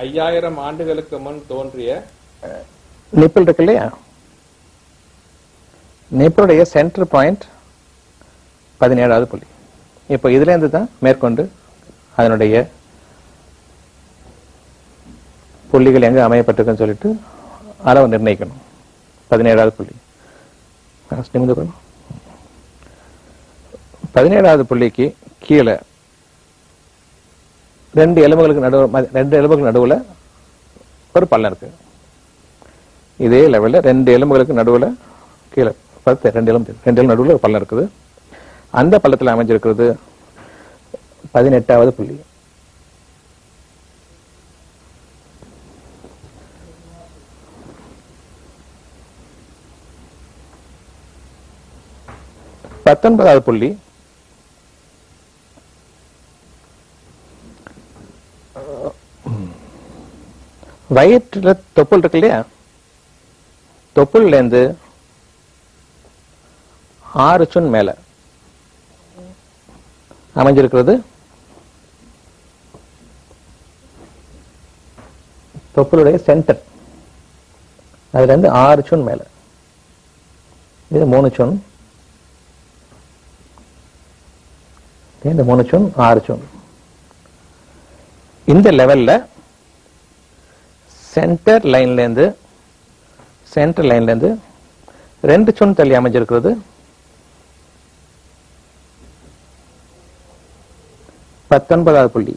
5000 ஆண்டுகளுக்கு முன் தோன்றிய நிப்பிள் இருக்கு இல்லையா, நிப்பிளுடைய சென்டர் பாயிண்ட் 17வது புள்ளி. இப்போ இதுல இருந்து தான் மேற்கொண்டு அதனுடைய புள்ளிகள் எங்க அமையப்பட்டிருக்குன்னு சொல்லிட்டு அளவு நிர்ணயிக்கணும். 17வது புள்ளி 17வது புள்ளிக்கு கீழே ரெண்டு எலும்புகளுக்கு நடுவுல ஒரு பள்ளம் இருக்கு. இதே லெவல்ல ரெண்டு எலும்புகளுக்கு நடுவுல கீழே ரெண்டு எலும்பு நடுவுல ஒரு பள்ளம் இருக்குது. அந்த பள்ளத்தில் அமைஞ்சிருக்கிறது 18வது புள்ளி. பத்தொன்பதாவது புள்ளி வயிற்றுல தொப்புள் இருக்கு இல்லையா, தொப்புள்ல இருந்து 6 சுன் மேல அமைஞ்சிருக்கிறது தொப்புளுடைய சென்டர். அதுல இருந்து 6 சுன் மேல, இது 3 சுன், இந்த 3 சுன் 6 சுன். இந்த லெவல்ல சென்டர் லைன்ல இருந்து 2 சுன் தள்ளி அமைஞ்சிருக்கிறது 19வது புள்ளி.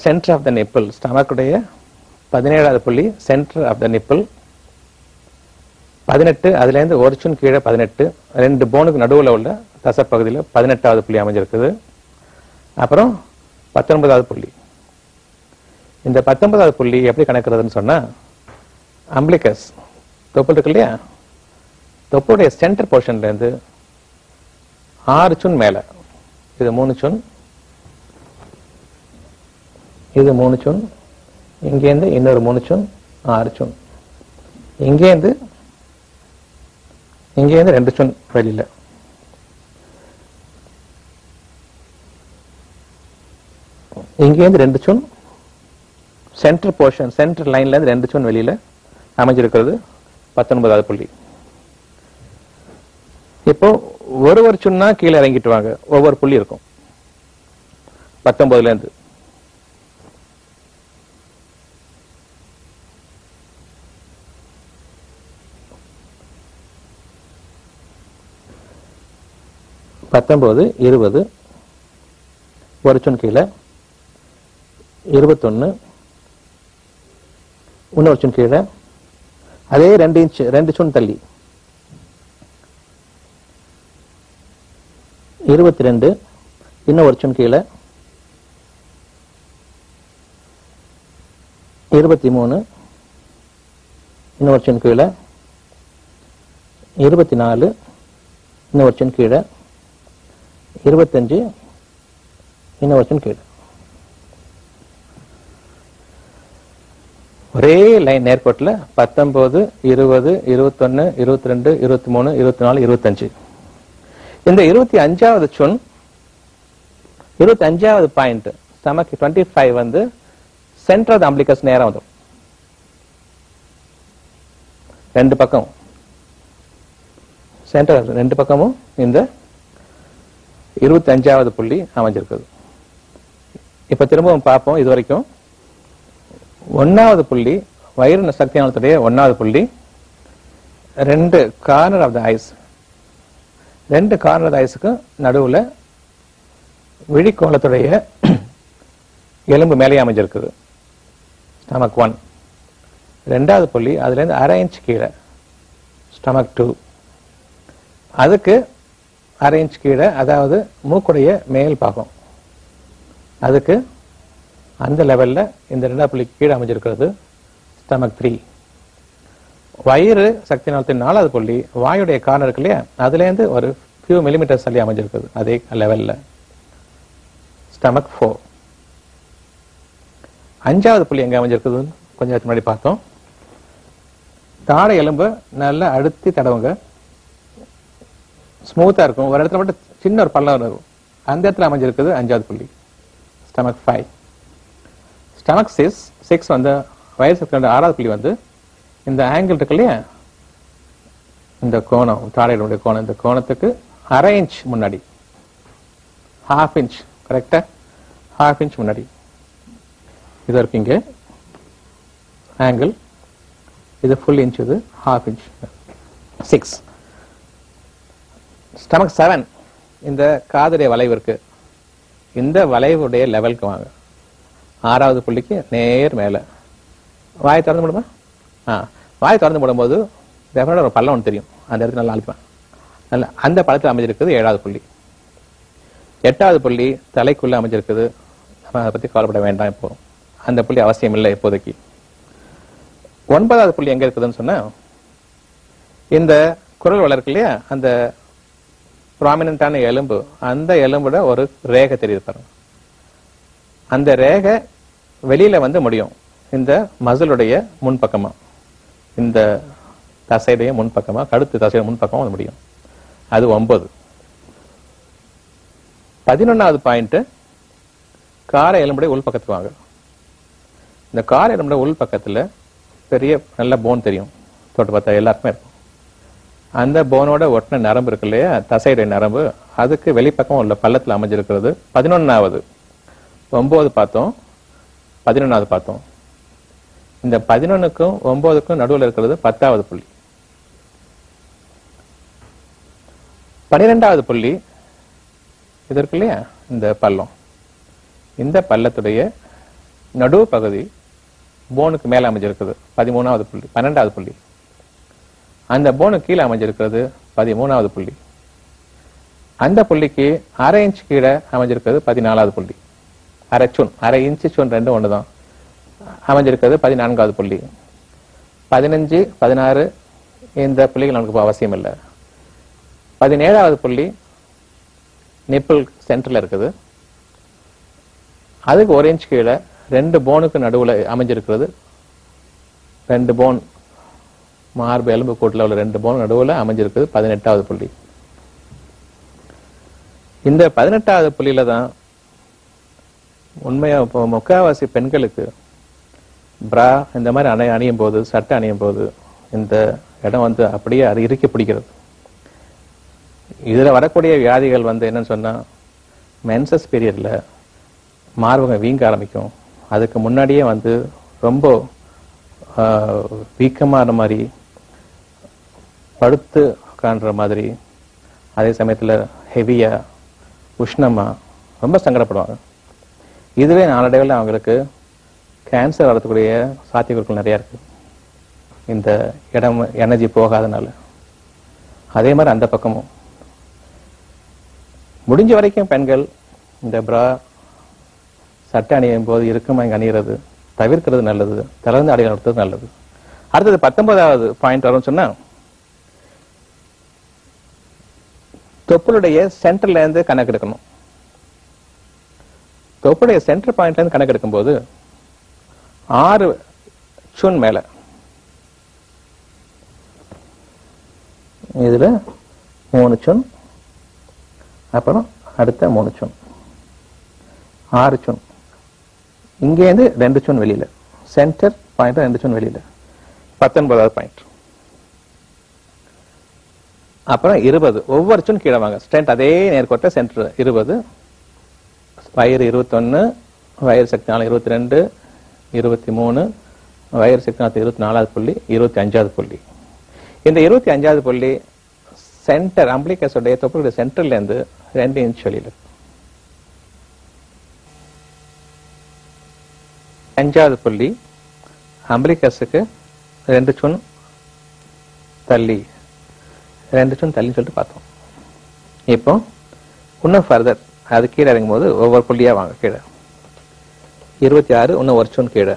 சென்டர் ஆஃப் த நிப்பிள், ஸ்டமக்குடைய 17வது புள்ளி சென்டர் ஆஃப் த நிப்பிள். 18, அதுல இருந்து 1 சுன் கீழே 18, 2 போனுக்கு நடுவுல உள்ள தசப்பகுதியில் 18வது புள்ளி அமைஞ்சிருக்குது. அப்புறம் 19வது புள்ளி. இந்த 19வது புள்ளி எப்படி கணக்கிறதுன்னு சொன்னா, அம்பிளிகஸ் தொப்புள் இருக்கு இல்லையா, தொப்புடைய சென்டர் போர்ஷன்ல இருந்து 6 சுன் மேல, இது 3 சுன், இது 3 சுன், இங்கேருந்து இன்னொரு 3 சுன் 6 சுன், இங்கேருந்து 2 சுன் வெளியில, இங்கேருந்து 2 சுன் சென்டர் போர்ஷன், சென்டர் லைன்ல இருந்து 2 சுன் வெளியில அமைஞ்சிருக்கிறது 19வது புள்ளி. இப்போ ஒரு சுன்னா கீழே இறங்கிட்டு வாங்க, ஒவ்வொரு புள்ளி இருக்கும் 19ல இருந்து. பத்தொன்பது 20, 1 சுன் கீழே 21, இன்னொரு சுன் கீழே, அதே 2 இன்ச் 2 சுன் தள்ளி 22, இன்னும் 1 சுன் கீழே 23, இன்னும் 1 சுன் கீழே 24, இன்னும் 1 சுன் கீழே 25, இன்னும் 1 சுன் கீழே. ஒரே லைன் நேர்கோட்டில் 19, 20, 21, 22, 23, 24, 25. இந்த 25வது சுன், 25வது பாயிண்ட் ஸ்டமக் 25 வந்து சென்டர் ஆஃப் தி அம்பிலிகஸ் நேரா வந்துடும். ரெண்டு பக்கம் சென்டர், ரெண்டு பக்கமும் இந்த 25வது புள்ளி அமைஞ்சிருக்குது. இப்ப திரும்பவும் பார்ப்போம். இது வரைக்கும் 1வது புள்ளி, வயிறு சக்தியானத்துடைய 1வது புள்ளி, 2 corner of the eyes, 2 corner ஐஸுக்கு நடுவுல விழிக்கோளத்துடைய எலும்பு மேலே அமைஞ்சிருக்குது ஸ்டமக் 1. 2வது புள்ளி, அதுல இருந்து 1/2 இன்ச் கீழே ஸ்டமக் 2, அதுக்கு 1/2 இன்ச் கீழே, அதாவது மூக்குடைய மேல் பாகம், அதுக்கு அந்த லெவல்ல இந்த 2வது புள்ளிக்கு கீழே அமைஞ்சிருக்கிறது ஸ்டமக் 3. வயிறு சக்தி நாளத்தின் 4வது புள்ளி, வாயுடைய கார்னர் இருக்கு இல்லையா, அதுல இருந்து ஒரு few millimeters தள்ளி அமைஞ்சிருக்குது அதே லெவல்ல ஸ்டமக் 4. 5வது புள்ளி எங்க அமைஞ்சிருக்குது கொஞ்சம் முன்னாடி பார்த்தோம். தாடை எலும்பு நல்லா அழுத்தி தடவுங்க, ஸ்மூத்தா இருக்கும். ஒரு இடத்துல மட்டும் சின்ன ஒரு பள்ளம் இருக்கும், அந்த இடத்துல அமைஞ்சிருக்குது 5வது புள்ளி ஸ்டமக் 5. ஸ்டமக் 6 வந்து வயிறு சக்தியோட 6வது புள்ளி வந்து இந்த ஆங்கிள் இருக்கு இல்லையா, இந்த கோணம் தாடையுடைய கோணம், இந்த கோணத்துக்கு 1/2 இன்ச் முன்னாடி, 1/2 இன்ச், கரெக்டா 1/2 இன்ச் முன்னாடி இது இருக்கு இங்க ஆங்கிள், இது ஃபுல் இன்ச், இது 1/2 இன்ச். 6. ஸ்டமக் 7 இந்த காதுடைய வளைவு இருக்கு, இந்த வளைவுடைய லெவலுக்கு வாங்க, 6வது புள்ளிக்கு நேர் மேல. வாயை திறந்து விடுமா? வாயை திறந்து விடும்போது டெஃபினட்டா ஒரு பள்ளம் ஒன்று தெரியும், அந்த இடத்துல நல்லா அழிப்பேன். நல்ல அந்த பழத்தில் அமைஞ்சிருக்குது 7வது புள்ளி. 8வது புள்ளி தலைக்குள்ள அமைஞ்சிருக்குது, நம்ம அதை பத்தி கவலைப்பட வேண்டாம், இப்போ அந்த புள்ளி அவசியம் இல்லை இப்போதைக்கு. 9வது புள்ளி எங்க இருக்குதுன்னு சொன்னா, இந்த குரல் வளர்க்கு இல்லையா, அந்த ப்ராமினன்டான எலும்பு, அந்த எலும்போட ஒரு ரேகை தெரியுது பாருங்க. அந்த ரேகை வெளியில வந்து முடியும் இந்த மசிலுடைய முன்பக்கமா, இந்த தசையுடைய முன்பக்கமா, கழுத்து தசையுடைய முன்பக்கமா வந்து முடியும். அது 9. 11வது பாயிண்ட் கார எலும்புடைய உள் பக்கத்துக்கு வாங்க. இந்த கார எலும்புடைய உள் பக்கத்துல பெரிய நல்ல போன் தெரியும், தொட்டு பார்த்தா எல்லாருக்குமே இருக்கும். அந்த போனோட ஒட்டின நரம்பு இருக்கு இல்லையா, தசையுடைய நரம்பு, அதுக்கு வெளிப்பக்கம் உள்ள பள்ளத்துல அமைஞ்சிருக்கிறது 11வது. 9 பார்த்தோம், 11வது பார்த்தோம். இந்த 11க்கும் 9க்கும் நடுவில் இருக்கிறது 10வது புள்ளி. 12வது புள்ளி இது இருக்கு இல்லையா, இந்த பள்ளம், இந்த பள்ளத்துடைய நடு பகுதி போனுக்கு மேல அமைஞ்சிருக்குது 13வது புள்ளி. 12வது புள்ளி அந்த போனுக்கு கீழே அமைஞ்சிருக்கிறது 13வது புள்ளி. அந்த புள்ளிக்கு 1/2 இன்ச் கீழே அமைஞ்சிருக்கிறது 14வது புள்ளி. 1/2 இன்ச்சு சுன் ரெண்டும் ஒண்ணுதான். அமைஞ்சிருக்கிறது 14வது புள்ளி. 15, 16 இந்த புள்ளிகள் நமக்கு அவசியம் இல்லை. 17வது புள்ளி நிப்பிள் சென்டர்ல இருக்குது, அதுக்கு 1 இன்ச் கீழே 2 போனுக்கு நடுவுல அமைஞ்சிருக்கிறது, 2 போன் மார்பு எலும்பு கூட்டுல உள்ள 2 போன் நடுவுல அமைஞ்சிருக்குது 18வது புள்ளி. இந்த 18வது புள்ளியில தான் உண்மையா முக்காவாசி பெண்களுக்கு பிரா இந்த மாதிரி அணியும் போது, சட்டை அணியும் போது இந்த இடம் வந்து அப்படியே இறுக்கி பிடிக்கிறது. இதுல வரக்கூடிய வியாதிகள் வந்து என்னன்னு சொன்னா, மென்சஸ் பீரியட்ல மார்பகம் வீங்க ஆரம்பிக்கும், அதுக்கு முன்னாடியே வந்து ரொம்ப வீக்கமான மாதிரி, படுத்து காண்ற மாதிரி, அதே சமயத்துல ஹெவியா உஷ்ணமா ரொம்ப சங்கடப்படுவாங்க. இதுவே நாளடைவில் அவங்களுக்கு கேன்சர் வரக்கூடிய சாத்தியக்கூறுகள் நிறைய இருக்கு, இந்த இடம் எனர்ஜி போகாதனால. அதே மாதிரி அந்த பக்கமும் முடிஞ்ச வரைக்கும் பெண்கள் இந்த பிரா சட்டை அணியும் போது இருக்குமா இங்க அணிகிறது தவிர்க்கிறது நல்லது, திறந்து அடையாளம் நடத்துறது நல்லது. அடுத்தது 19வது பாயிண்ட் வரும் சொன்னா, தொப்புளுடைய சென்டர்ல இருந்து கணக்கு எடுக்கணும். தொப்புளுடைய சென்டர் பாயிண்ட்ல இருந்து கணக்கு எடுக்கும் போது 6 சுன் மேல, இதுல 3 சுன், அப்புறம் அடுத்த 3 சுன், 6 சுன். இங்கேருந்து 2 சுன் வெளியில, சென்டர் பாயிண்ட் 2 சுன் வெளியில. 19வது பாயிண்ட். அப்புறம் 20, ஒவ்வொரு சுன் கீழே வாங்க, ஸ்ட்ரென்த் அதே நேர்கோட்ட, சென்டர் 20, வயிறு 21, வயிறு சக்தினால 22, 23, வயிறு சக்தினால 24வது புள்ளி, 25வது புள்ளி. இந்த 25வது புள்ளி சென்டர் அம்பிளிகஸ் உடைய தொப்புளுடைய சென்டர்ல இருந்து 2 இன்ச் வெளியில. 5வது புள்ளி அம்பிளிகஸுக்கு 2 சுன் தள்ளி, 2 சுன் தள்ளின்னு சொல்லிட்டு பார்த்தோம். இப்போ இன்னும் ஃபர்தர் அது கீழே இறங்கும் போது ஒவ்வொரு புள்ளியா வாங்க கீழே. 26, இன்னும் 1 சுன் கீழே.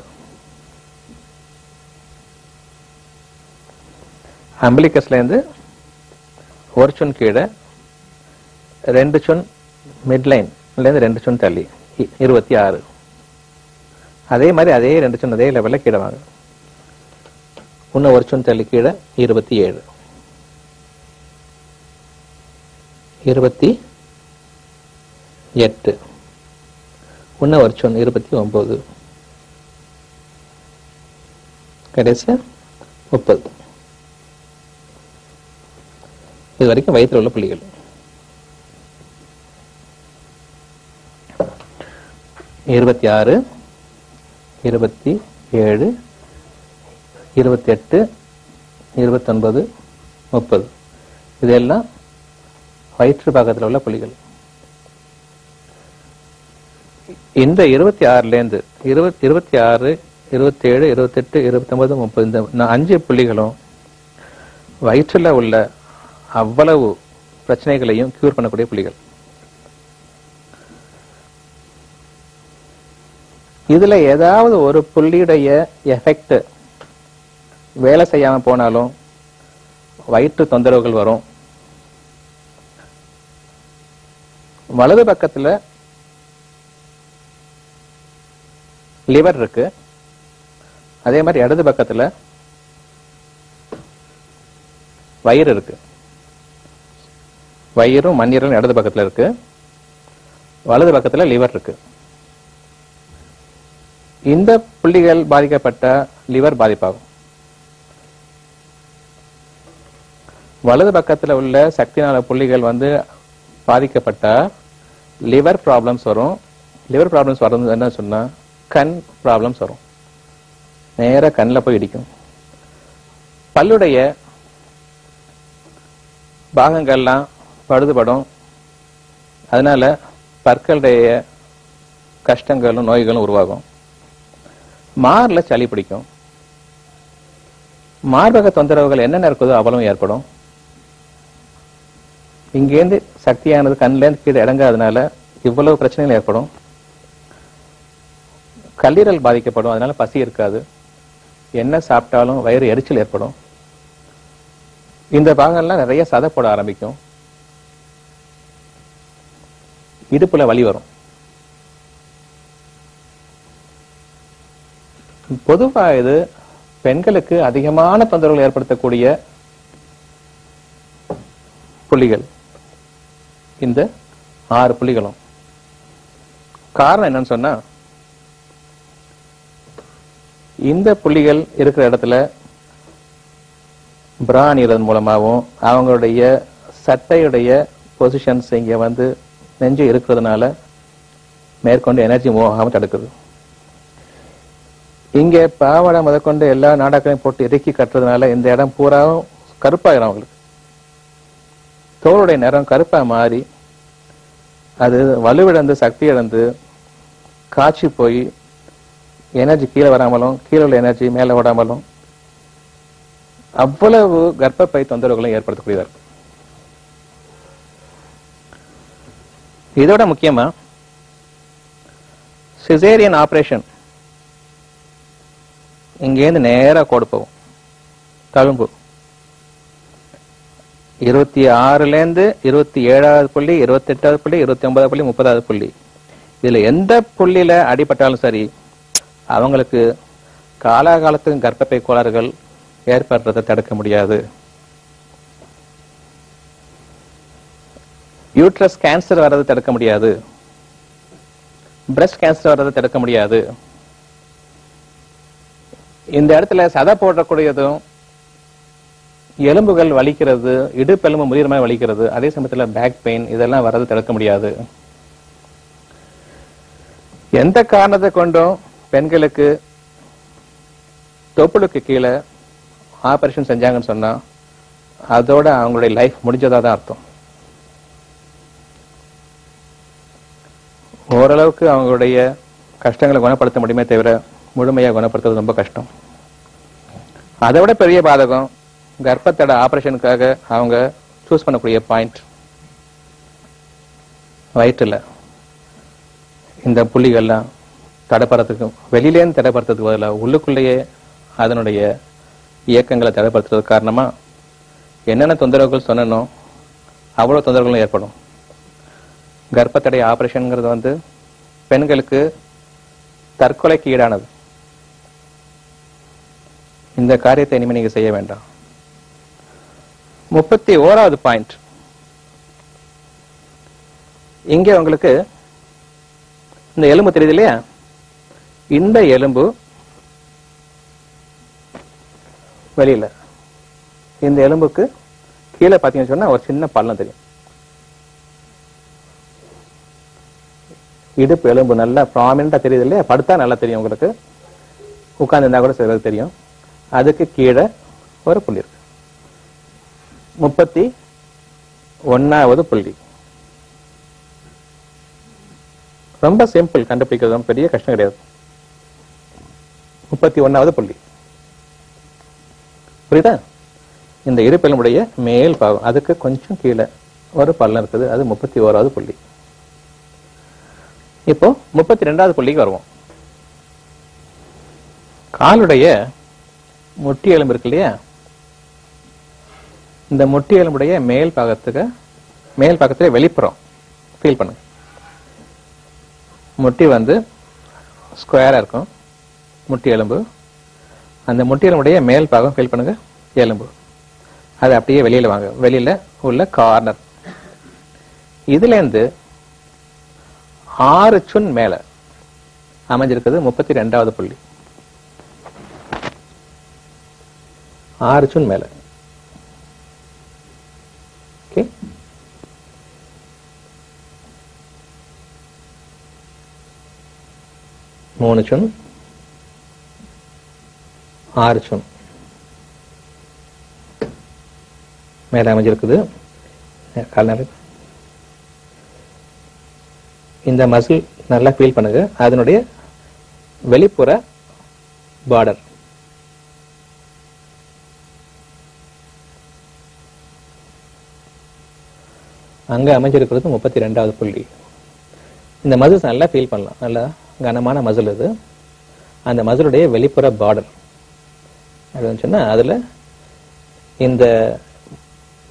அம்பிளிகஸ்ல இருந்து 1 சுன் கீழே, 2 சுன் மிட்லைன் இருந்து 2 சுன் தள்ளி, 26. அதே மாதிரி அதே 2 சுன் அதே லெவல்ல கீழே வாங்க. இன்னும் 1 சுன் தள்ளி கீழே, 27, 28, 8 1 வருஷம் 29 கடைசியா 30. இது வரைக்கும் வயிற்றில் உள்ள புள்ளிகள். இருபத்தி 26, 27, 28, 29, 30 இதெல்லாம் வயிற்று பாகத்தில் உள்ள புள்ளிகள். இந்த 26லேருந்து 26, 27, 28, 29, 30 இந்த 5 புள்ளிகளும் வயிற்றுல உள்ள அவ்வளவு பிரச்சனைகளையும் கியூர் பண்ணக்கூடிய புள்ளிகள். இதுல ஏதாவது ஒரு புள்ளியுடைய எஃபெக்ட் வேலை செய்யாம போனாலும் வயிற்று தொந்தரவுகள் வரும். வலது பக்கத்துல லிவர் இருக்கு, அதே மாதிரி இடது பக்கத்துல வயிறு இருக்கு. வயிறும் மண்ணீரலும் இடது பக்கத்துல இருக்கு, வலது பக்கத்துல லிவர் இருக்கு. இந்த புள்ளிகள் பாதிக்கப்பட்ட லிவர் பாதிப்பாகும். வலது பக்கத்துல உள்ள சக்தினால புள்ளிகள் பாதிக்கப்பட்ட லிவர் ப்ராப்ளம்ஸ் வரும். லிவர் ப்ராப்ளம்ஸ் வர்றது என்ன சொன்னா கண் ப்ராப்ளம்ஸ் வரும், நேர கண்ணில் போய் இடிக்கும். பல்லுடைய பாகங்கள்லாம் படுதுபடும், அதனால பற்களுடைய கஷ்டங்களும் நோய்களும் உருவாகும். மார்ல சளி பிடிக்கும். மார்பக தொந்தரவுகள் என்னென்ன இருக்குதோ அவ்வளவும் ஏற்படும். இங்கேருந்து சக்தியானது கண்ணிலேருந்து கீழே இறங்காதனால இவ்வளவு பிரச்சனைகள் ஏற்படும். கல்லீரல் பாதிக்கப்படும், அதனால பசி இருக்காது. என்ன சாப்பிட்டாலும் வயிறு எரிச்சல் ஏற்படும். இந்த பாகங்கள்லாம் நிறைய சதை போட ஆரம்பிக்கும். இடுப்புல வலி வரும். பொதுவா இது பெண்களுக்கு அதிகமான தொந்தரவுகள் ஏற்படுத்தக்கூடிய புள்ளிகள் இந்த 6 புள்ளிகளும். காரணம் என்னன்னு சொன்னா இந்த புள்ளிகள் இருக்கிற இடத்துல பிராணிரன் மூலமாகவும் அவங்களுடைய சட்டையுடைய பொசிஷன்ஸ் இங்க நெஞ்சு இருக்கிறதுனால மேற்கொண்டு எனர்ஜி மூவ் ஆகாம தடுக்குது. இங்க பாவாடை முதற்கொண்டு எல்லா நாடாக்களையும் போட்டு இறுக்கி கட்டுறதுனால இந்த இடம் பூராவும் கருப்பாயிரும். அவங்களுக்கு தோளுடைய நிறம் கருப்பா மாறி அது வலுவிழந்து சக்தி இழந்து காய்ச்சி போய் எனர்ஜி கீழே வராமலும் கீழே உள்ள எனர்ஜி மேல ஓடாமலும் அவ்வளவு கர்ப்பப்பை தொந்தரவுகளும் ஏற்படுத்தக்கூடியதா இருக்கு. இதோட முக்கியமா சிசேரியன் ஆபரேஷன் இங்கேருந்து நேரா கோடு போகும். தழும்பு 26லேருந்து 27வது புள்ளி, 28வது புள்ளி, 29வது புள்ளி, 30வது புள்ளி, இதுல எந்த புள்ளியில அடிபட்டாலும் சரி அவங்களுக்கு காலாகாலத்துக்கு கர்ப்பப்பை கோளாறுகள் ஏற்படுறதை தடுக்க முடியாது. யூட்ரஸ் கேன்சர் வர்றதை தடுக்க முடியாது. பிரஸ்ட் கேன்சர் வர்றதை தடுக்க முடியாது. இந்த இடத்துல சதை போடக்கூடியதும் எலும்புகள் வலிக்கிறது, இடுப்பெலும்பு முறிகிற மாதிரி வலிக்கிறது, அதே சமயத்தில் பேக் பெயின் இதெல்லாம் வர்றது தடுக்க முடியாது. எந்த காரணத்தை கொண்டும் பெண்களுக்கு தொப்புளுக்கு கீழே ஆபரேஷன் செஞ்சாங்கன்னு சொன்னா அதோட அவங்களுடைய லைஃப் முடிஞ்சதா தான் அர்த்தம். ஓரளவுக்கு அவங்களுடைய கஷ்டங்களை குணப்படுத்த முடியுமே தவிர முழுமையா குணப்படுத்துறது ரொம்ப கஷ்டம். அதை விட பெரிய பாதகம் கர்ப்பத்தோட ஆபரேஷனுக்காக அவங்க சூஸ் பண்ணக்கூடிய பாயிண்ட் வயிற்றுல இந்த புள்ளிகள்லாம் தடைப்படுறதுக்கு வெளியிலேருந்து தடைப்படுறதுக்கு பதிலாக உள்ளுக்குள்ளேயே அதனுடைய இயக்கங்களை தடைப்படுத்துறதுக்கு காரணமா என்னென்ன தொந்தரவுகள் சொன்னனோ அவ்வளவு தொந்தரவுகளும் ஏற்படும். கர்ப்பத்தடை ஆபரேஷன்ங்கிறது பெண்களுக்கு தற்கொலைக்கு ஈடானது. இந்த காரியத்தை இனிமே நீங்க செய்ய வேண்டாம். 31வது பாயிண்ட், இங்க உங்களுக்கு இந்த எலும்பு தெரியுது இல்லையா, இந்த எலும்பு வெளியில, இந்த எலும்புக்கு கீழே பாத்தீங்கன்னு சொன்னா ஒரு சின்ன பள்ளம் தெரியும். இடுப்பு எலும்பு நல்லா ப்ராமினண்டா தெரியுது இல்லையா, படுத்தா நல்லா தெரியும் உங்களுக்கு, உட்கார்ந்து இருந்தா கூட சில பேருக்கு தெரியும். அதுக்கு கீழே ஒரு புள்ளி இருக்கு, 31வது புள்ளி. ரொம்ப சிம்பிள் கண்டுபிடிக்கிறது, பெரிய கஷ்டம் கிடையாது. 31வது புள்ளி புரியுதா? இந்த இடுப்பெலும்புடைய மேல் பாகம், அதுக்கு கொஞ்சம் கீழே ஒரு பள்ளம் இருக்குது, அது 31வது புள்ளி. இப்போ 32வது புள்ளிக்கு வருவோம். காலுடைய முட்டி எலும்பு இருக்கு இல்லையா, இந்த முட்டி எலும்புடைய மேல் பாகத்துல வெளிப்புறம் ஃபீல் பண்ணுங்க. முட்டி ஸ்கொயரா இருக்கும் முட்டி எலும்பு. அந்த முட்டி எலும்புடைய மேல் பாகம் ஃபீல் பண்ணுங்க, எலும்பு. அது அப்படியே வெளியில வாங்க, வெளியில உள்ள கார்னர். இதுல இருந்து 6 சுன் மேல அமைஞ்சிருக்குது 32வது புள்ளி. 6 சுன் மேல. ஓகே, மூணு சுன், 6 சுன் மேல அமைஞ்சிருக்குது. இந்த மசில் நல்லா ஃபீல் பண்ணுங்க, அதனுடைய வெளிப்புற பார்டர். அங்க அமைஞ்சிருக்கிறது 32வது புள்ளி. இந்த மசில்ஸ் நல்லா ஃபீல் பண்ணலாம், நல்லா கனமான மசில் இது. அந்த மசிலுடைய வெளிப்புற பார்டர் அது சொன்னா, அதுல இந்த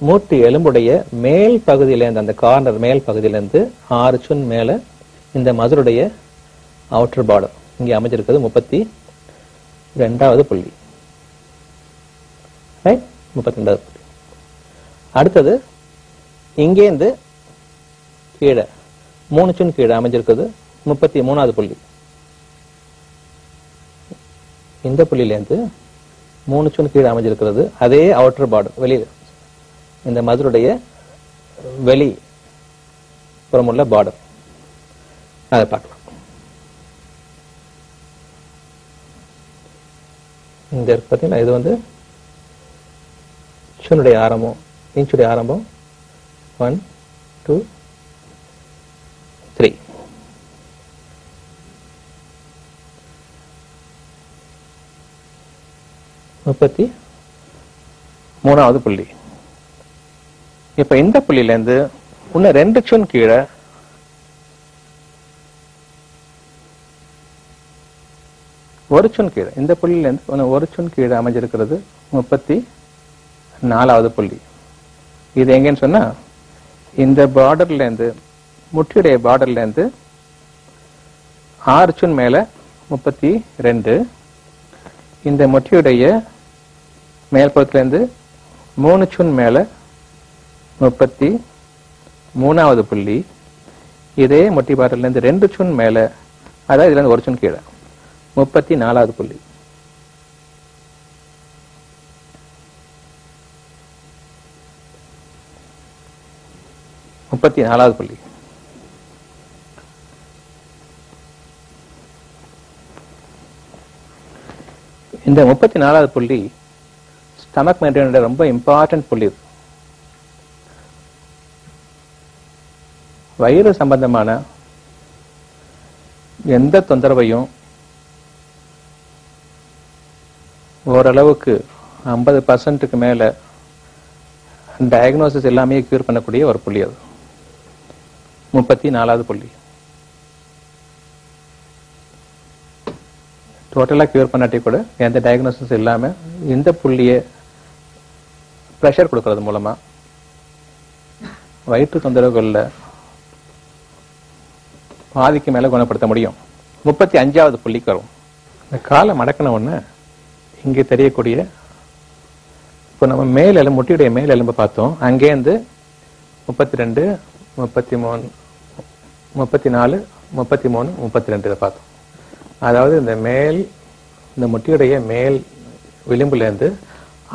மூட்டு எலும்புடைய மேல் பகுதியிலேருந்து, அந்த கார்னர் மேல் பகுதியிலேருந்து 6 சுன் மேல இந்த மசிலுடைய அவுட்டர் பார்டர் இங்கே அமைஞ்சிருக்கிறது 32வது புள்ளி. 32வது புள்ளி. அடுத்தது இங்கேருந்து கீழே 3 சுன் கீழே அமைஞ்சிருக்குது 33வது புள்ளி. இந்த புள்ளியிலேருந்து 3 சுன் கீழே அமைஞ்சிருக்கிறது அதே அவுட்டர் பார்டர், வெளியில இந்த மசிலுடைய வெளி புறமுள்ள பார்டர். அதை பார்க்கலாம். இந்த பார்த்தீங்கன்னா இது சுனுடைய ஆரம்பம், இன்ச்சுடைய ஆரம்பம் 1 2 3. முப்பத்தி 3வது புள்ளி. இப்ப இந்த புள்ளியில இருந்து இன்னும் 2 சுன் கீழே ஒரு சுன் கீழே, இந்த புள்ளியில இருந்து ஒரு சுன் கீழே அமைஞ்சிருக்கிறது 34வது புள்ளி. இது எங்கன்னு சொன்னா, இந்த பார்டர்ல இருந்து, முட்டியுடைய பார்டர்ல இருந்து 6 சுன் மேல 32, இந்த முட்டியுடைய மேல்புறத்துல இருந்து 3 சுன் மேல 33வது புள்ளி. இதே முட்டி பார்டர்ல இருந்து 2 சுன் மேல, அதாவது இதுல இருந்து ஒரு சுன் கீழே 34வது புள்ளி. புள்ளி. இந்த 34வது புள்ளி ஸ்டமக் மெம்பரேனோட ரொம்ப இம்பார்ட்டன்ட் புள்ளி. வயிறு சம்பந்தமான எந்த தொந்தரவையும் ஓரளவுக்கு 50% மேல டயக்னோசிஸ் எல்லாமே கியூர் பண்ணக்கூடிய ஒரு புள்ளி அது 34வது புள்ளி. டோட்டலா கியூர் பண்ணாட்டி கூட எந்த டயக்னோசிஸ் இல்லாம இந்த புள்ளியை பிரஷர் கொடுக்கறது மூலமா வயிற்று தொந்தரவுகள்ல பாதிக்கு மேல குணப்படுத்த முடியும். 35வது புள்ளிக்கு வரும். இந்த காலை மடக்கின உடனே இங்கே தெரியக்கூடிய, இப்போ நம்ம மேல் எலும்பு, முட்டியுடைய மேல் எலும்பு பார்த்தோம். அங்கேருந்து 32, 33, 34, 33, 32 இதை பார்த்தோம். அதாவது இந்த முட்டியுடைய மேல் விளிம்புலேருந்து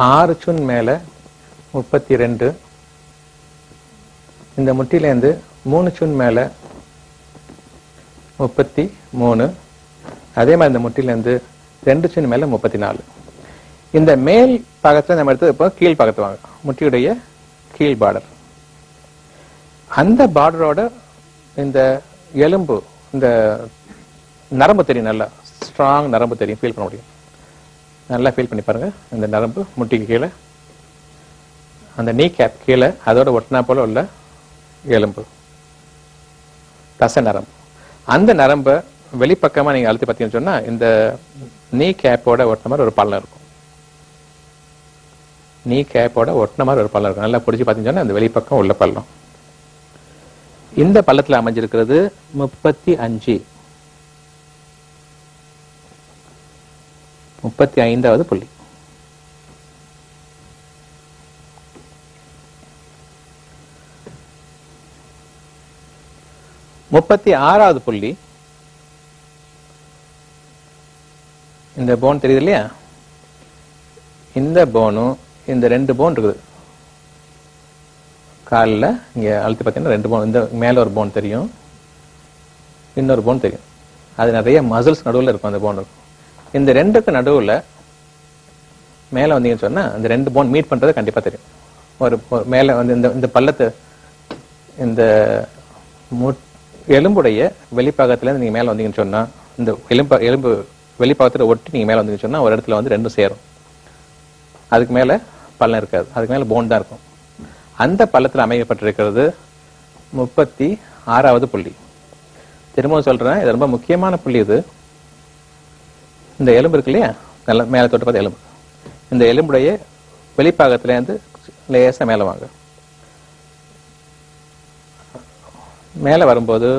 6 சுன் மேலே 32, இந்த முட்டிலேருந்து 3 சுன் மேலே 33, அதே மாதிரி இந்த முட்டிலேருந்து 2 சுன் மேலே 34. இந்த மேல் பாகத்தில் நம்ம எடுத்து இப்போ கீழ் பாகத்து வாங்க, முட்டியுடைய கீழ் பார்டர். அந்த பார்டரோட இந்த எலும்பு, இந்த நரம்பு தெரியும், நல்லா ஸ்ட்ராங் நரம்பு தெரியும், ஃபீல் பண்ண முடியும். நல்லா ஃபீல் பண்ணி பாருங்க. இந்த நரம்பு முட்டிக்கு கீழே, அந்த நீ கேப் கீழே அதோட ஒட்டினா போல உள்ள எலும்பு தசை நரம்பு. அந்த நரம்பை வெளிப்பக்கமாக நீங்கள் அழுத்தி பார்த்தீங்கன்னு சொன்னால் இந்த நீ கேப்போட ஒட்டின மாதிரி ஒரு பள்ளம் இருக்கும். நீ கேப்போட ஒட்டின மாதிரி ஒரு பள்ளம் இருக்கும். நல்லா பிடிச்சி பார்த்தீங்கன்னு சொன்னால் அந்த வெளிப்பக்கம் உள்ள பள்ளம். இந்த பள்ளத்தில் அமைஞ்சிருக்கிறது 35, 35வது புள்ளி. முப்பத்தி 6வது புள்ளி இந்த போன் தெரியுது இல்லையா? இந்த போனும் இந்த 2 போன் இருக்குது காலில். இங்கே அழுத்தி பார்த்தீங்கன்னா 2 போன், இந்த மேலே ஒரு போன் தெரியும், இன்னொரு போன் தெரியும். அது நிறைய மசில்ஸ் நடுவில் இருக்கும். அந்த போன் இருக்கும். இந்த 2க்கு நடுவில் மேலே வந்தீங்கன்னு சொன்னால் இந்த 2 போன் மீட் பண்ணுறது கண்டிப்பாக தெரியும். ஒரு மேலே வந்து இந்த பள்ளத்தை இந்த எலும்புடைய வெளிப்பாகத்துலேருந்து நீங்கள் மேலே வந்தீங்கன்னு சொன்னால், இந்த எலும்பு வெளிப்பாகத்தில் ஒட்டி நீங்கள் மேலே வந்தீங்கன்னு சொன்னால் ஒரு இடத்துல வந்து 2 சேரும். அதுக்கு மேலே பள்ளம் இருக்காது, அதுக்கு மேலே போன் தான் இருக்கும். அந்த பள்ளத்தில் அமைக்கப்பட்டிருக்கிறது 36வது புள்ளி. திரும்பவும் சொல்கிறேன், இது ரொம்ப முக்கியமான புள்ளி. இது இந்த எலும்பு இருக்கு இல்லையா, நல்லா மேலே தொட்டு பார்த்த எலும்பு, இந்த எலும்புடைய வெளிப்பாகத்துலேருந்து லேசாக மேலே வாங்க. மேலே வரும்போது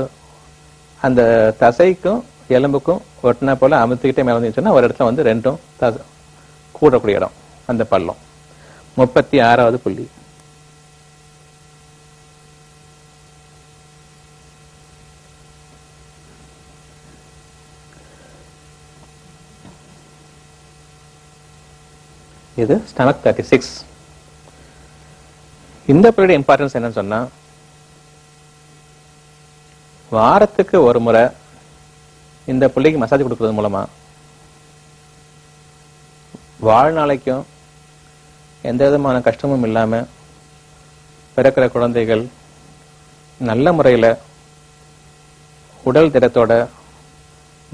அந்த தசைக்கும் எலும்புக்கும் ஒட்டினா போல அமுத்திக்கிட்டே மேலே வந்துச்சுன்னா ஒரு இடத்துல வந்து 2ம் கூடக்கூடிய இடம் அந்த பள்ளம். 36வது புள்ளி. இது ஸ்டமக் 36. இந்த புள்ளியோட இம்பார்ட்டன்ஸ் என்னன்னு சொன்னா, வாரத்துக்கு ஒரு முறை இந்த புள்ளிக்கு மசாஜ் கொடுக்கறது மூலமா வாழ்நாளைக்கும் எந்த விதமான கஷ்டமும் இல்லாம பிறக்கிற குழந்தைகள் நல்ல முறையில் உடல் திடத்தோட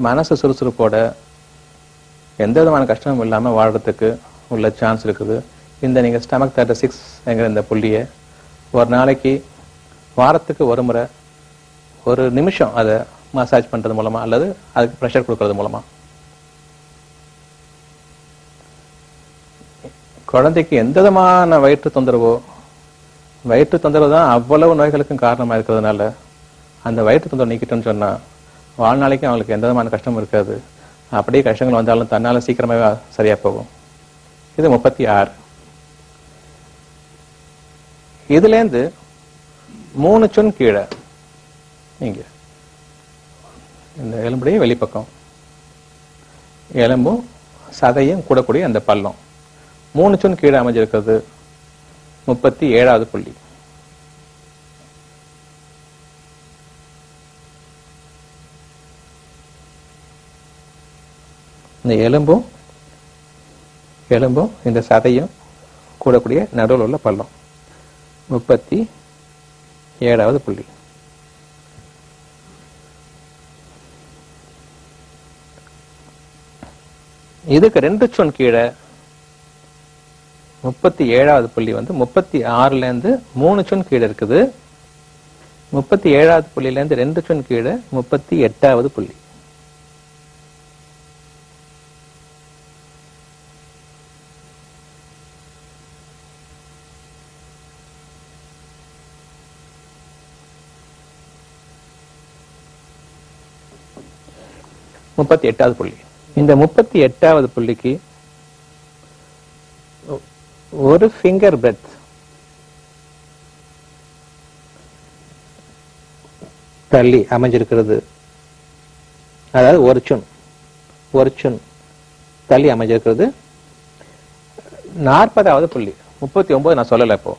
மனசு சுறுசுறுப்போட எந்த விதமான கஷ்டமும் இல்லாம வாழ்றதுக்கு உள்ள சான்ஸ் இருக்குது. இந்த நீங்க ஸ்டமக் 36 என்கிற இந்த புள்ளியை ஒரு நாளைக்கு வாரத்துக்கு ஒரு முறை ஒரு நிமிஷம் அதை மசாஜ் பண்றது மூலமா அல்லது அதுக்கு ப்ரெஷர் கொடுக்கறது மூலமா குழந்தைக்கு எந்த விதமான வயிற்று தொந்தரவு தான் அவ்வளவு நோய்களுக்கும் காரணமா இருக்கிறதுனால அந்த வயிற்று தொந்தரவு நீக்கிட்டோன்னு சொன்னா வாழ்நாளைக்கும் அவங்களுக்கு எந்த விதமான கஷ்டமும் இருக்காது. அப்படியே கஷ்டங்கள் வந்தாலும் தன்னால சீக்கிரமாவே சரியா போகும். இது 36. இதுலேருந்து 3 சுன் கீழே நீங்க இந்த எலும்புடைய வெளிப்பக்கம் எலும்பும் சதையும் கூடக்கூடிய அந்த பள்ளம் 3 சுன் கீழே அமைஞ்சிருக்கிறது 37வது புள்ளி. இந்த எலும்பும் இந்த சதையும் கூடக்கூடிய நடுவில் உள்ள பள்ளம் 37வது புள்ளி. இதுக்கு 2 சுன் கீழே 37வது புள்ளி வந்து 36ல இருந்து 3 சுன் கீழே இருக்குது. 37வது புள்ளியில இருந்து 2 சுன் கீழே 38வது புள்ளி. புள்ளி. இந்த 38வது புள்ளிக்கு ஒரு ஃபிங்கர் பிரெத் தள்ளி அமைஞ்சிருக்கிறது அதாவது ஒரு சுன் தள்ளி அமைஞ்சிருக்கிறது. 40வது புள்ளி 39 நான் சொல்லல. இப்போ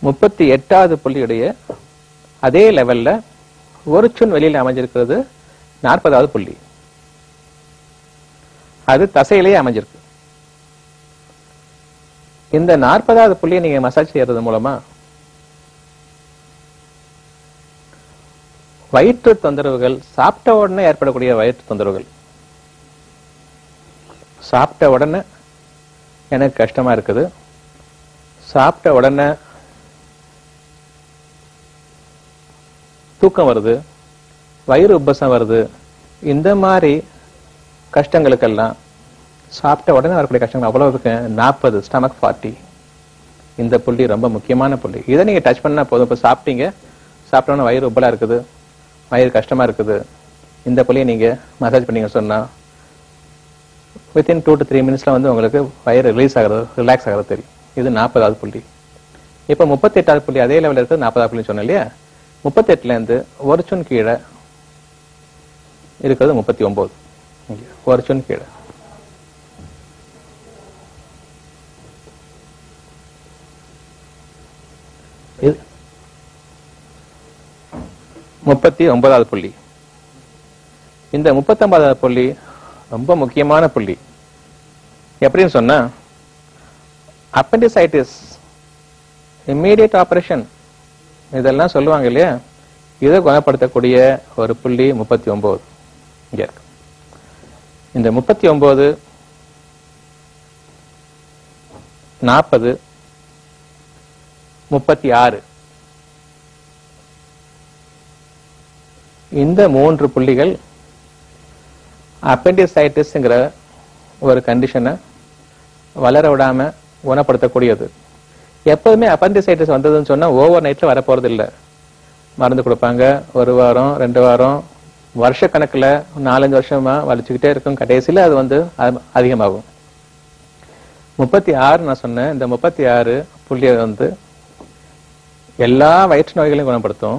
38வது புள்ளியுடைய அதே லெவல்ல ஒரு சுன் வெளியில அமைஞ்சிருக்கிறது 40வது புள்ளி. அது தசையிலேயே அமைஞ்சிருக்கு. இந்த 40வது புள்ளியை நீங்க மசாஜ் செய்யறது மூலமா வயிற்று தொந்தரவுகள், சாப்பிட்ட உடனே ஏற்படக்கூடிய வயிற்று தொந்தரவுகள், சாப்பிட்ட உடனே எனக்கு கஷ்டமா இருக்குது, சாப்பிட்ட உடனே தூக்கம் வருது, வயிறு உப்பசம் வருது, இந்த மாதிரி கஷ்டங்களுக்கெல்லாம் சாப்பிட்ட உடனே வரக்கூடிய கஷ்டங்கள் அவ்வளவுக்கு 40 ஸ்டமக் 40. இந்த புள்ளி ரொம்ப முக்கியமான புள்ளி. இதை நீங்க டச் பண்ணா போதும். இப்ப சாப்பிட்டீங்க, சாப்பிட்டோன்னு வயிறு உப்பலா இருக்குது, வயிறு கஷ்டமா இருக்குது, இந்த புள்ளியை நீங்க மசாஜ் பண்ணீங்க சொன்னா வித்தின் 2 to 3 மினிட்ஸ்ல வந்து உங்களுக்கு வயிறு ரிலாக்ஸ் ஆகிறது தெரியும். இது 40வது புள்ளி. இப்ப 38வது புள்ளி அதே லெவலில் இருக்குது. 40வது புள்ளி சொன்னேன் இல்லையா? 38ல இருந்து ஒரு சுன் கீழே இருக்கிறது 39. ஒரு சுன் கீழே. இது 39வது புள்ளி. இந்த 39வது புள்ளி ரொம்ப முக்கியமான புள்ளி. எப்படின்னு சொன்னா, அப்பெண்டிசைட்டிஸ் இம்மீடியட் ஆபரேஷன் இதெல்லாம் சொல்லுவாங்க இல்லையா? இதை குணப்படுத்தக்கூடிய ஒரு புள்ளி 39 இங்க இருக்கு. இந்த 39, 40, 36 இந்த 3 புள்ளிகள் அப்பெண்டிசைட்டிஸ்ங்கிற ஒரு கண்டிஷனை வளர விடாம குணப்படுத்தக்கூடியது. எப்போதுமே அப்பெண்டிசைட்டிஸ் வந்ததுன்னு சொன்னா ஓவர் நைட்ல வரப்போறது இல்லை. மருந்து கொடுப்பாங்க, 1 வாரம் 2 வாரம், வருஷக்கணக்கில் 4-5 வருஷமா வலிச்சுக்கிட்டே இருக்கும். கடைசியில் அது வந்து அதிகமாகும். 36 நான் சொன்னேன். இந்த 36 புள்ளியை வந்து எல்லா வயிற்று நோய்களையும் குணப்படுத்தும்.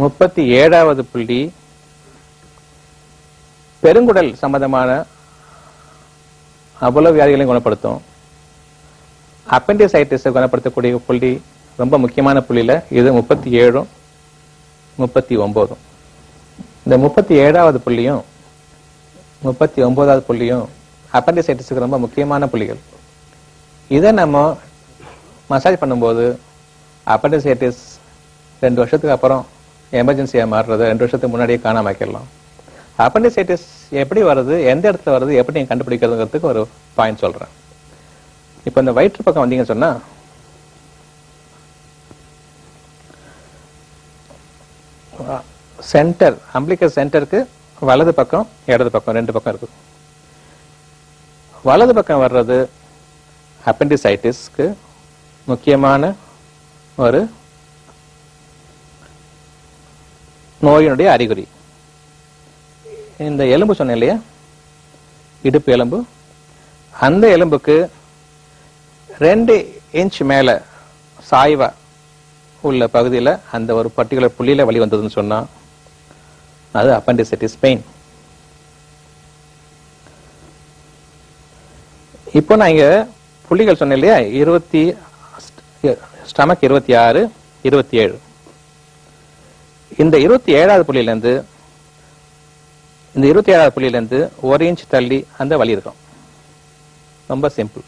37வது புள்ளி பெருங்குடல் சம்பந்தமான அவ்வளவு வியாதிகளையும் குணப்படுத்தும். அப்பெண்டிசைட்டிஸை குணப்படுத்தக்கூடிய புள்ளி ரொம்ப முக்கியமான புள்ளியில இது 37, 39. இந்த 37வது புள்ளியும் 39வது புள்ளியும் அப்பெண்டிசைட்டிஸுக்கு ரொம்ப முக்கியமான புள்ளிகள். இதை நம்ம மசாஜ் பண்ணும்போது அப்பெண்டிசைட்டிஸ் 2 வருஷத்துக்கு அப்புறம் எமர்ஜென்சியா மாறுறது 2 வருஷத்துக்கு முன்னாடியே காணாம ஆக்கிடலாம். அப்பெண்டிசைட்டிஸ் எப்படி வருது, எந்த இடத்துல வருது, எப்படி நீங்க கண்டுபிடிக்கிறதுங்கிறதுக்கு ஒரு பாயிண்ட் சொல்றேன். இப்ப இந்த வயிற்று பக்கம் வந்தீங்கன்னு சொன்னா, சென்டர் அம்பிளிக்கல் சென்டருக்கு வலது பக்கம் இடது பக்கம் 2 பக்கம் இருக்கு. வலது பக்கம் வர்றது அப்பெண்டிசைட்டிஸ்க்கு முக்கியமான ஒரு நோயினுடைய அறிகுறி. இந்த எலும்பு சொன்னேன் இல்லையா, இடுப்பு எலும்பு, அந்த எலும்புக்கு 2 இன்ச் மேல சாய்வா உள்ள பகுதியில் அந்த ஒரு பர்டிகுலர் புள்ளியில வலி வந்ததுன்னு சொன்னா அது அப்பெண்டிசைட்டிஸ் பெயின். இப்போ நான் இங்க புள்ளிகள் சொன்னேன் இல்லையா, ஸ்டமக் 26, 27. இந்த 27வது புள்ளியிலிருந்து இந்த 27வது புள்ளியிலிருந்து 1 இன்ச் தள்ளி அந்த வலி இருக்கும். ரொம்ப சிம்பிள்.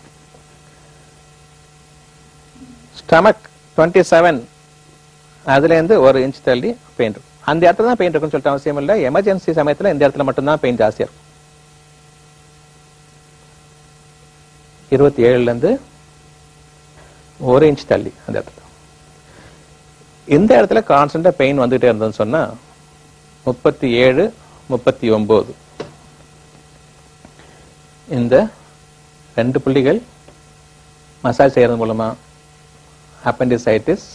ஸ்டமக் 27 அதுல இருந்து 1 இன்ச் தள்ளி பெயின் இருக்கும். அந்த இடத்துல தான் பெயின் இருக்குன்னு சொல்லிட்டு அவசியம் இல்லை. எமர்ஜென்சி சமயத்துல இந்த இடத்துல மட்டும்தான் பெயின் ஜாஸ்தியா இருக்கும். 27ல இருந்து 1 இன்ச் தள்ளி அந்த இடத்துல. இந்த இடத்துல கான்ஸ்டன்டா பெயின் வந்துட்டே இருந்ததுன்னு சொன்னா 37, 39 இந்த 2 புள்ளிகள் மசாஜ் செய்யறது மூலமா அப்பெண்டிசைட்டிஸ்,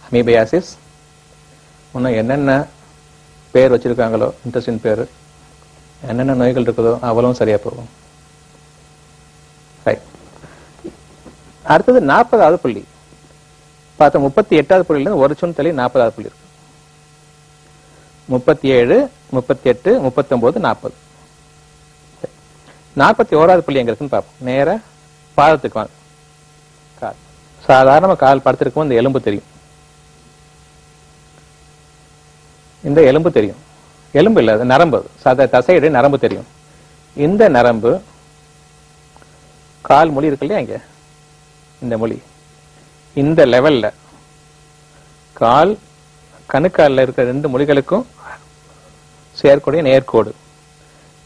அமீபியாசிஸ், இன்னும் என்னென்ன பேர் வச்சிருக்காங்களோ இன்ட்ரெஸ்டின் பேர், என்னென்ன நோய்கள் இருக்குதோ அவ்வளவும் சரியா போகும். அடுத்தது 40வது புள்ளி பார்த்தா 38வது புள்ளியில 1 சுன் தள்ளி 40வது புள்ளி இருக்கு. 37, 38, 39, 40. 41வது புள்ளி எங்க இருக்குன்னு பார்ப்போம். நேர பாதத்துக்கு வாங்க. கால் சாதாரண கால் படுத்திருக்கும் இந்த எலும்பு தெரியும். இந்த எலும்பு தெரியும். எலும்பு இல்ல, நரம்பு, தசையுடைய நரம்பு தெரியும். இந்த நரம்பு கால் மொழி இருக்கு இல்லையா, இங்க இந்த மொழி இந்த லெவல்ல கால் கணுக்காலில் இருக்கிற 2 மொழிகளுக்கும் சேர்க்கூடிய நேர்கோடு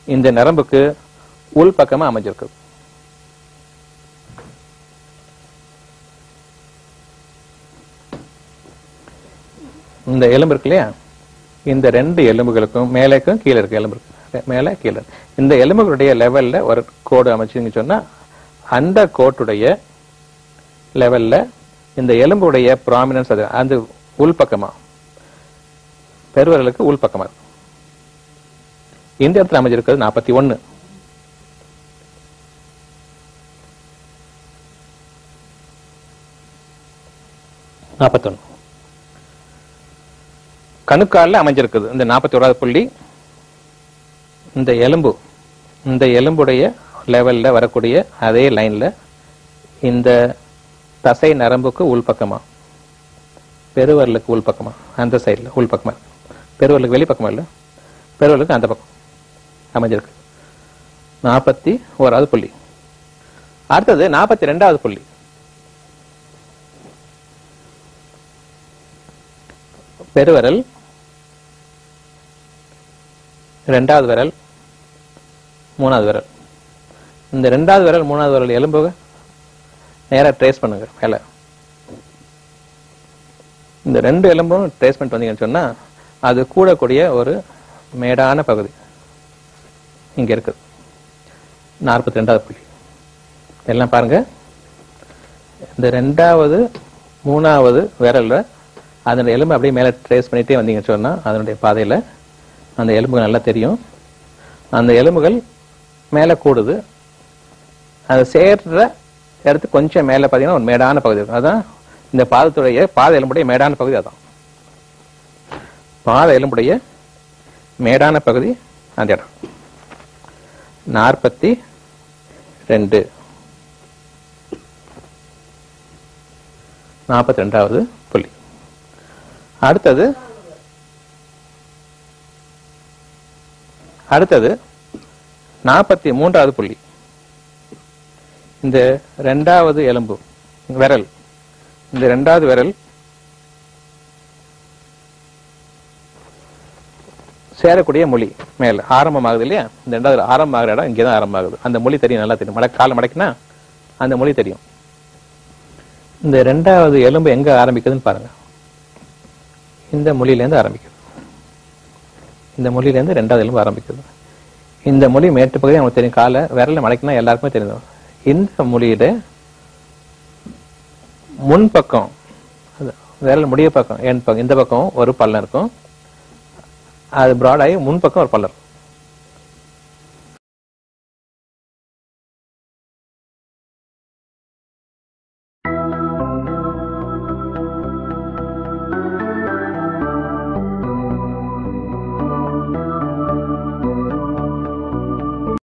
இந்த நரம்புக்கு உள் பக்கமா அமைஞ்சிருக்கு. இந்த எலும்பு இருக்கு இல்லையா, இந்த 2 எலும்புகளுக்கும் மேலேக்கும் கீழே இருக்கு எலும்பு இருக்கு, மேலே கீழே. இந்த எலும்புகளுடைய லெவல்ல ஒரு கோடு அமைச்சுன்னு சொன்னா அந்த கோட்டுடைய லெவல்ல இந்த எலும்புடைய ப்ராமினன்ஸ் அது அந்த உள் பக்கமா பெருவரலுக்கு உள் பக்கமா இருக்கு. இந்த இடத்துல அமைஞ்சிருக்கிறது 41. கணுக்கால அமைஞ்சிருக்குது இந்த 41வது புள்ளி. இந்த எலும்புடைய லெவல்ல வரக்கூடிய அதே லைன்ல இந்த தசை நரம்புக்கு உள் பக்கமா பெருவரலுக்கு உள் பக்கமா அந்த சைட்ல உள் பக்கமா, பெருவரலுக்கு வெளி பக்கமா இல்ல, பெருவரலுக்கு அந்த பக்கம் அமைஞ்சிருக்கு 41வது புள்ளி. அடுத்தது 42வது புள்ளி. பெருவரல், 2வது விரல், 3வது விரல். இந்த 2வது விரல் 3வது விரல் எலும்பு நேரா ட்ரேஸ் பண்ணுங்க மேல. இந்த 2 எலும்பும் ட்ரேஸ் பண்ணிட்டு வந்தீங்கன்னு சொன்னா அது கூடக்கூடிய ஒரு மேடான பகுதி இங்க இருக்கு 42வது புள்ளி. எல்லாம் பாருங்க, இந்த 2வது 3வது விரல்ல அதனுடைய எலும்பு அப்படியே மேல ட்ரேஸ் பண்ணிட்டே வந்தீங்கன்னு சொன்னா அதனுடைய பாதையில அந்த எலும்புகள் நல்லா தெரியும். அந்த எலும்புகள் மேல கூடுது, அது சேர்ற இடத்து கொஞ்சம் மேல பாத்தீங்கன்னா ஒரு மேடான பகுதி இருக்கும். அதான் இந்த பாத எலும்புடைய மேடான பகுதி. அதான் பாத எலும்புடைய மேடான பகுதி அந்த இடம் 42. 42வது புள்ளி. அடுத்தது 43வது புள்ளி. இந்த 2வது எலும்பு விரல், இந்த 2வது விரல் சேரக்கூடிய மொழி மேல ஆரம்பமாகுது இல்லையா, இந்த 2வது ஆரம்பமாகிற இடம் இங்கேதான் ஆரம்பமாகுது. அந்த மொழி தெரியும், நல்லா தெரியும். காலை மடக்கினா அந்த மொழி தெரியும். இந்த 2வது எலும்பு எங்க ஆரம்பிக்குதுன்னு பாருங்க. இந்த மொழியிலேருந்து ஆரம்பிக்குது. இந்த மொழியிலேருந்து 2வது எலும்பு ஆரம்பிக்குது. இந்த மொழி மேட்டு பகுதி அவங்களுக்கு தெரியும். காலை விரல மடக்கினா எல்லாருக்குமே தெரியும். இந்த மொழியில முன்பக்கம் விரல் முடிய பக்கம் இந்த பக்கம் ஒரு பள்ளம் இருக்கும். அது பிராட் ஆகி முன்பக்கம் ஒரு பள்ளம் இருக்கும்.